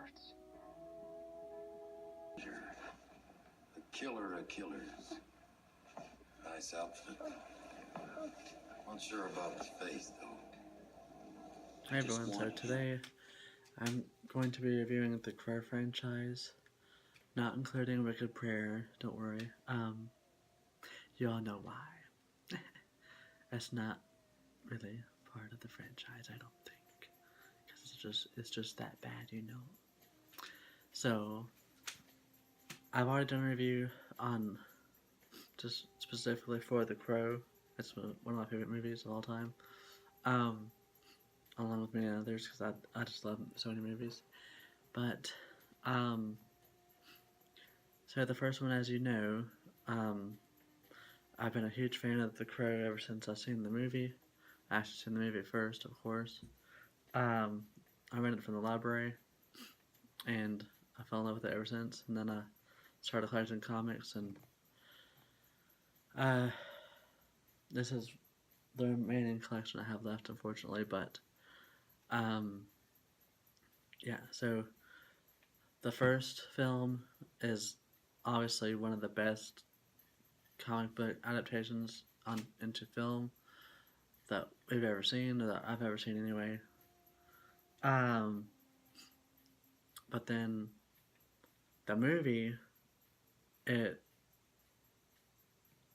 hearts. A killer of killers. Nice outfit. Not sure about his face, though. Hi everyone, so today I'm going to be reviewing the Crow franchise, not including Wicked Prayer, don't worry. You all know why. That's not really part of the franchise, I don't think, because it's just that bad, you know. So, I've already done a review on, just specifically for The Crow. It's one of my favorite movies of all time. Along with many others, because I just love so many movies. But, so the first one, as you know, I've been a huge fan of The Crow ever since I've seen the movie. I actually seen the movie first, of course. I rented it from the library, and I fell in love with it ever since. And then I started collecting comics, and this is the remaining collection I have left, unfortunately. But yeah. So the first film is obviously one of the best comic book adaptations into film that we've ever seen, or that I've ever seen anyway. But then the movie, it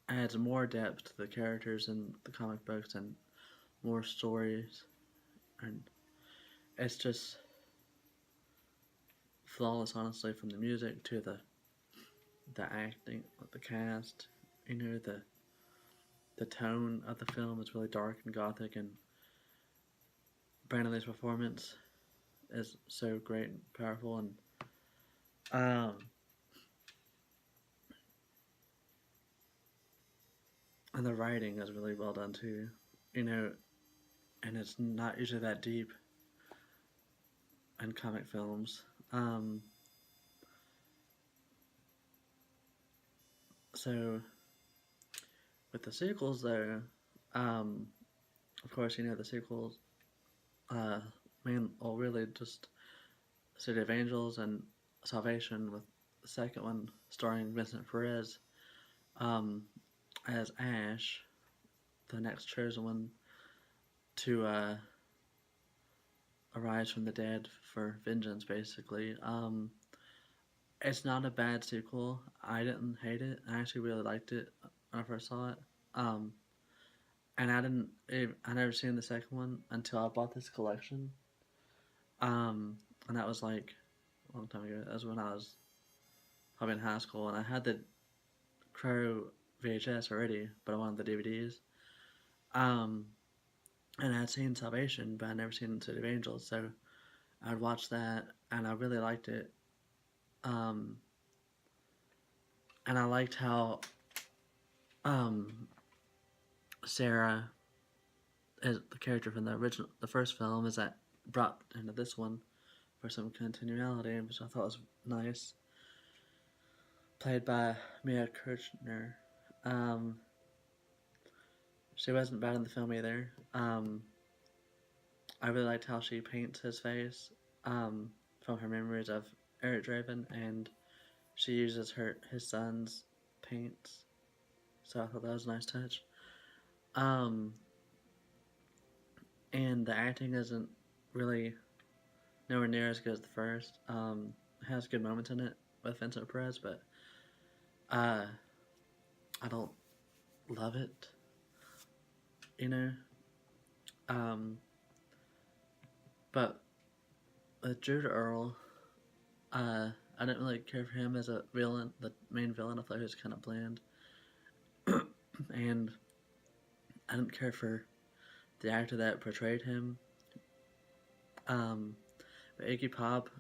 adds more depth to the characters in the comic books and more stories, and it's just flawless, honestly, from the music to the acting, the cast. You know, the tone of the film is really dark and gothic, and Brandon Lee's performance is so great and powerful, and the writing is really well done too, you know, and it's not usually that deep in comic films. So with the sequels, though, of course, you know, the sequels, really just City of Angels and Salvation, with the second one starring Vincent Perez as Ash, the next chosen one to arise from the dead for vengeance, basically. It's not a bad sequel. I didn't hate it. I actually really liked it when I first saw it. And I never seen the second one until I bought this collection. And that was like a long time ago. That was when I was probably in high school, and I had the Crow VHS already, but I wanted the DVDs. And I had seen Salvation, but I never seen City of Angels, so I'd watched that, and I really liked it. And I liked how Sarah, is the character from the first film, is that brought into this one for some continuality, which I thought was nice. Played by Mia Kirchner. She wasn't bad in the film either. I really liked how she paints his face from her memories of Eric Draven, and she uses his son's paints, so I thought that was a nice touch. And the acting isn't really nowhere near as good as the first. It has good moments in it with Vincent Perez, but I don't love it, you know. But with Jude Earl, I didn't really care for him as a villain, the main villain. I thought he was kind of bland, and I didn't care for the actor that portrayed him. But Iggy Pop,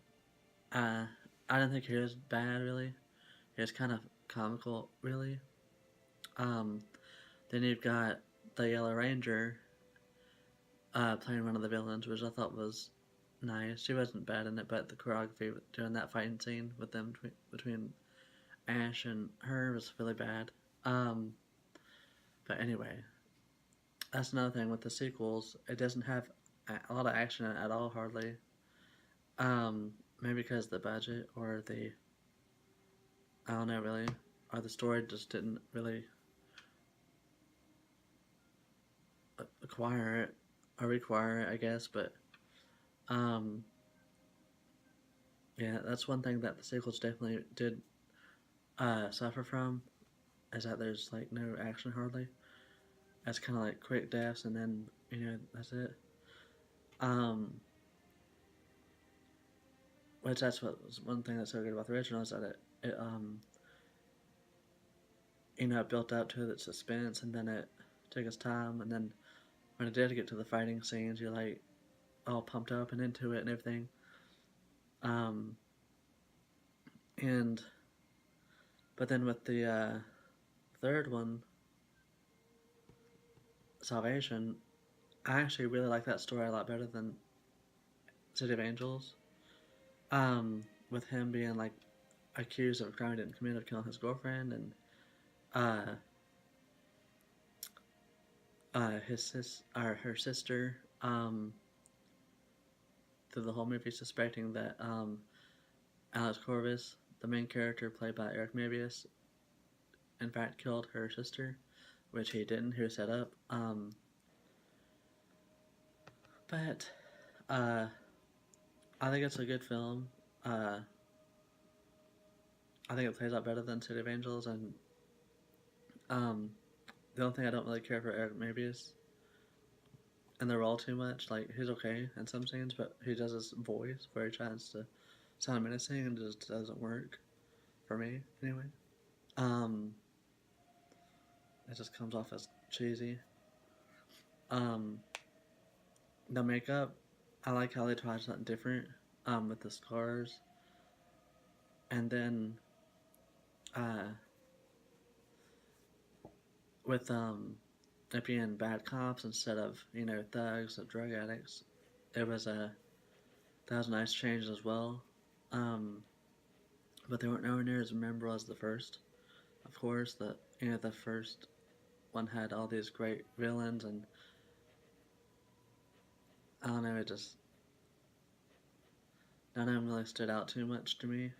I didn't think he was bad, really. He was kind of comical, really. Then you've got the Yellow Ranger playing one of the villains, which I thought was nice. She wasn't bad in it, but the choreography during that fighting scene with them between Ash and her was really bad. But anyway, that's another thing with the sequels. It doesn't have a lot of action in it at all, hardly. maybe because of the budget or the, I don't know really, or the story just didn't really acquire it or require it, I guess. But um, yeah, that's one thing that the sequels definitely did suffer from, is that there's like no action hardly. It's kind of like quick deaths and then that's it. Um, which that's what was one thing that's so good about the original, is that it built up to the suspense, and then it took its time, and then when it did get to the fighting scenes, you're like all pumped up and into it and everything. Um, and but then with the third one, Salvation, I actually really like that story a lot better than City of Angels. With him being like accused of a crime he didn't commit, of killing his girlfriend, and uh, her sister, through the whole movie suspecting that Alex Corvus, the main character played by Eric Mabius, in fact killed her sister, which he didn't. He was set up. But I think it's a good film. I think it plays out better than City of Angels, and the only thing I don't really care for Eric Mabius and the role too much. Like, he's okay in some scenes, but he does his voice where he tries to sound menacing and just doesn't work for me anyway. It just comes off as cheesy. The makeup, I like how they tried something different with the scars, and then with it being bad cops instead of thugs or drug addicts, that was a nice change as well. But they weren't nowhere near as memorable as the first. Of course, the first one had all these great villains, and I don't know, it just none of them really stood out too much to me.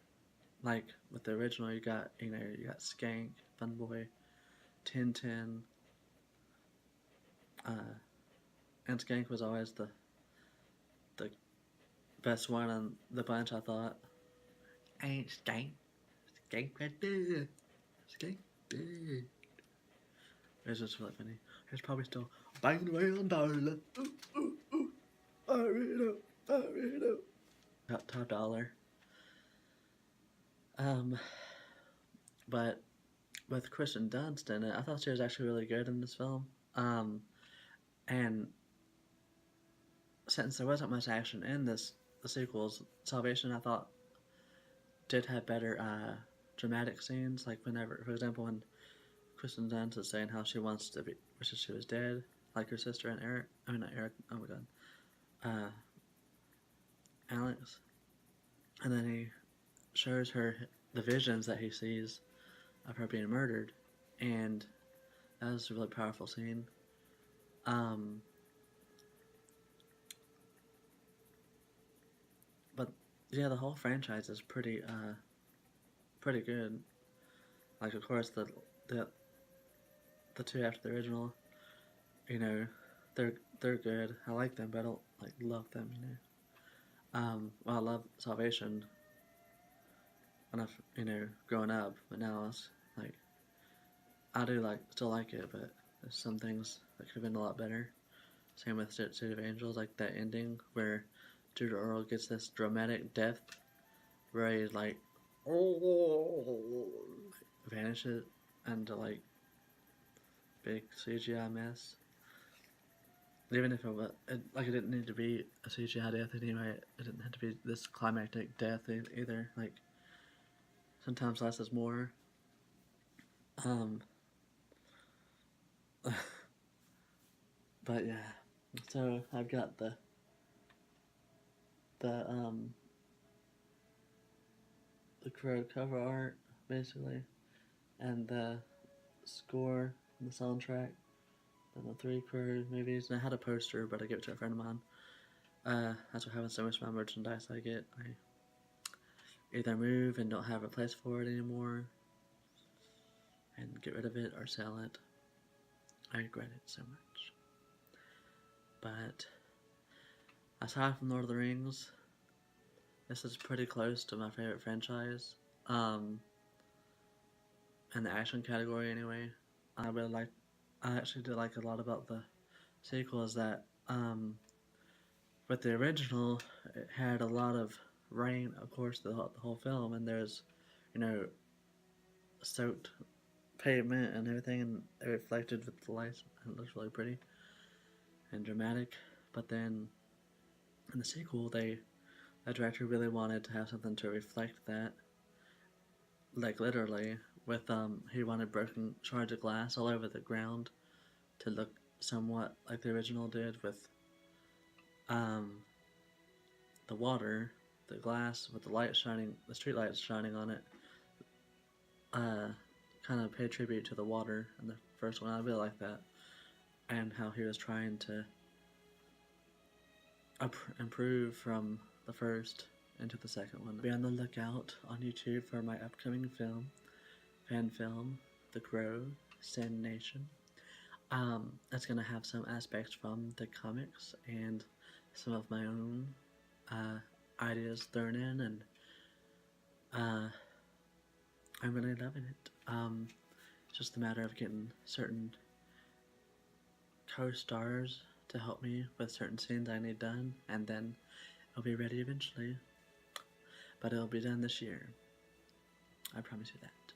Like with the original, you got Skank, Funboy, Tintin, and Skank was always the best one on the bunch, I thought. Ain't Skank, Skank right there, Skank there. It's just really funny. He's probably still banging around, darling. Burrito. Top dollar. But with Kristen Dunst in it, I thought she was actually really good in this film. And since there wasn't much action in the sequels, Salvation, I thought, did have better dramatic scenes. Like whenever, for example, when Kristen Dunst is saying how she wants to be, wishes she was dead, like her sister and Eric. I mean, not Eric. Oh my god. Alex. And then he shows her the visions that he sees of her being murdered, and that was a really powerful scene. But yeah, the whole franchise is pretty good. Like, of course, the two after the original, they're good. I like them, but I don't like love them. Well, I love Salvation when growing up, but now it's like I do still like it, but there's some things that could have been a lot better. Same with City of Angels, like that ending where Jude Earl gets this dramatic death where he vanishes into big CGI mess. Even if it didn't need to be a CGI death anyway, it didn't have to be this climactic death either. Like, sometimes less is more. But yeah, so I've got the Crow cover art basically, and the score, and the soundtrack, and the 3 Crow movies. And I had a poster, but I gave it to a friend of mine. That's what happens so much of my merchandise I get. I either move and don't have a place for it anymore and get rid of it or sell it. I regret it so much. But aside from Lord of the Rings, this is pretty close to my favorite franchise. In the action category anyway. I actually did like a lot about the sequel is that with the original, it had a lot of rain, of course, the whole film, and there's, you know, soaked pavement and everything, and it reflected with the lights, and it looks really pretty and dramatic. But then in the sequel, the director really wanted to have something to reflect that, like literally, with he wanted broken shards of glass all over the ground to look somewhat like the original did, with the water, the glass with the light shining, the street lights shining on it, kind of pay tribute to the water in the first one. I really like that, and how he was trying to improve from the first into the second one. Be on the lookout on YouTube for my upcoming fan film, The Crow, Sin Nation. It's gonna have some aspects from the comics and some of my own ideas thrown in, and I'm really loving it. It's just a matter of getting certain co-stars to help me with certain scenes I need done, and then it'll be ready eventually. But it'll be done this year. I promise you that.